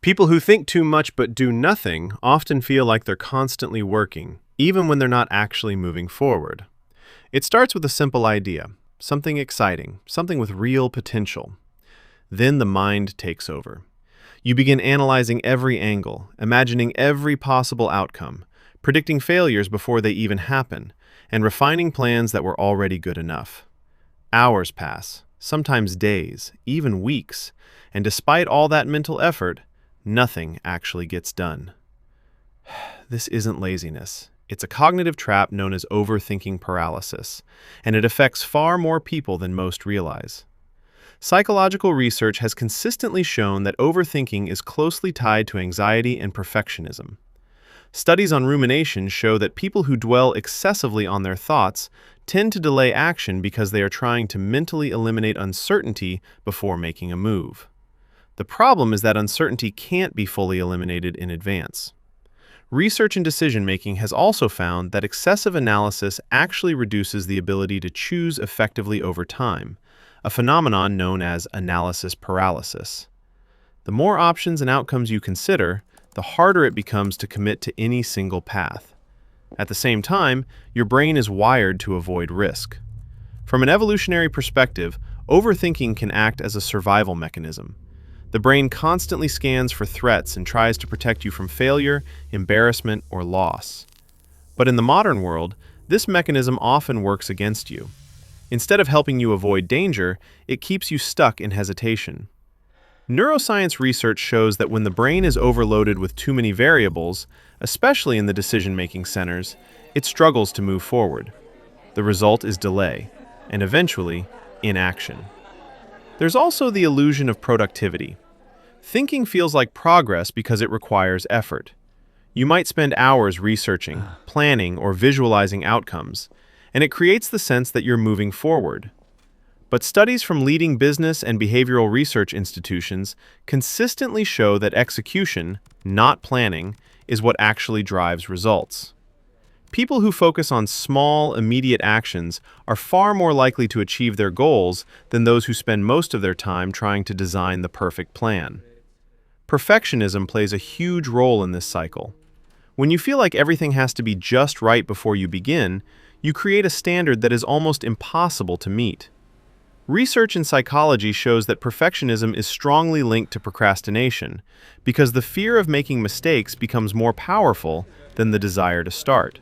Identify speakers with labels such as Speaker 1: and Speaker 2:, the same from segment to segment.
Speaker 1: People who think too much but do nothing often feel like they're constantly working, even when they're not actually moving forward. It starts with a simple idea, something exciting, something with real potential. Then the mind takes over. You begin analyzing every angle, imagining every possible outcome, predicting failures before they even happen, and refining plans that were already good enough. Hours pass, sometimes days, even weeks, and despite all that mental effort, nothing actually gets done. This isn't laziness. It's a cognitive trap known as overthinking paralysis, and it affects far more people than most realize. Psychological research has consistently shown that overthinking is closely tied to anxiety and perfectionism. Studies on rumination show that people who dwell excessively on their thoughts tend to delay action because they are trying to mentally eliminate uncertainty before making a move. The problem is that uncertainty can't be fully eliminated in advance. Research in decision-making has also found that excessive analysis actually reduces the ability to choose effectively over time, a phenomenon known as analysis paralysis. The more options and outcomes you consider, the harder it becomes to commit to any single path. At the same time, your brain is wired to avoid risk. From an evolutionary perspective, overthinking can act as a survival mechanism. The brain constantly scans for threats and tries to protect you from failure, embarrassment, or loss. But in the modern world, this mechanism often works against you. Instead of helping you avoid danger, it keeps you stuck in hesitation. Neuroscience research shows that when the brain is overloaded with too many variables, especially in the decision-making centers, it struggles to move forward. The result is delay, and eventually, inaction. There's also the illusion of productivity. Thinking feels like progress because it requires effort. You might spend hours researching, planning, or visualizing outcomes, and it creates the sense that you're moving forward. But studies from leading business and behavioral research institutions consistently show that execution, not planning, is what actually drives results. People who focus on small, immediate actions are far more likely to achieve their goals than those who spend most of their time trying to design the perfect plan. Perfectionism plays a huge role in this cycle. When you feel like everything has to be just right before you begin, you create a standard that is almost impossible to meet. Research in psychology shows that perfectionism is strongly linked to procrastination because the fear of making mistakes becomes more powerful than the desire to start.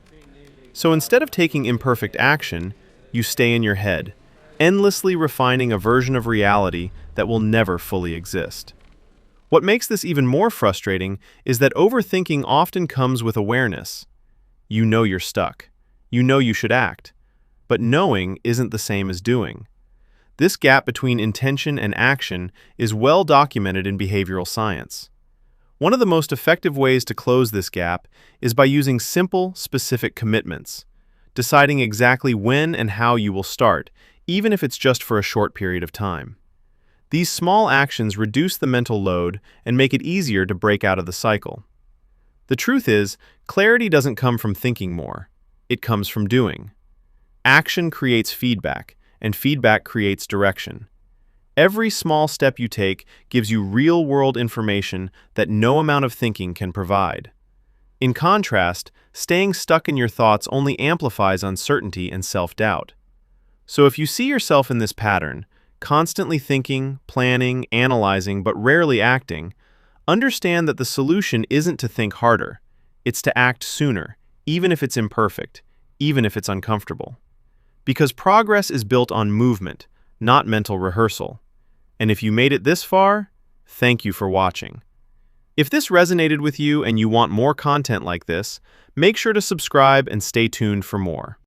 Speaker 1: So instead of taking imperfect action, you stay in your head, endlessly refining a version of reality that will never fully exist. What makes this even more frustrating is that overthinking often comes with awareness. You know you're stuck. You know you should act. But knowing isn't the same as doing. This gap between intention and action is well documented in behavioral science. One of the most effective ways to close this gap is by using simple, specific commitments, deciding exactly when and how you will start, even if it's just for a short period of time. These small actions reduce the mental load and make it easier to break out of the cycle. The truth is, clarity doesn't come from thinking more. It comes from doing. Action creates feedback, and feedback creates direction. Every small step you take gives you real-world information that no amount of thinking can provide. In contrast, staying stuck in your thoughts only amplifies uncertainty and self-doubt. So if you see yourself in this pattern, constantly thinking, planning, analyzing, but rarely acting, understand that the solution isn't to think harder. It's to act sooner, even if it's imperfect, even if it's uncomfortable. Because progress is built on movement, not mental rehearsal. And if you made it this far, thank you for watching. If this resonated with you and you want more content like this, make sure to subscribe and stay tuned for more.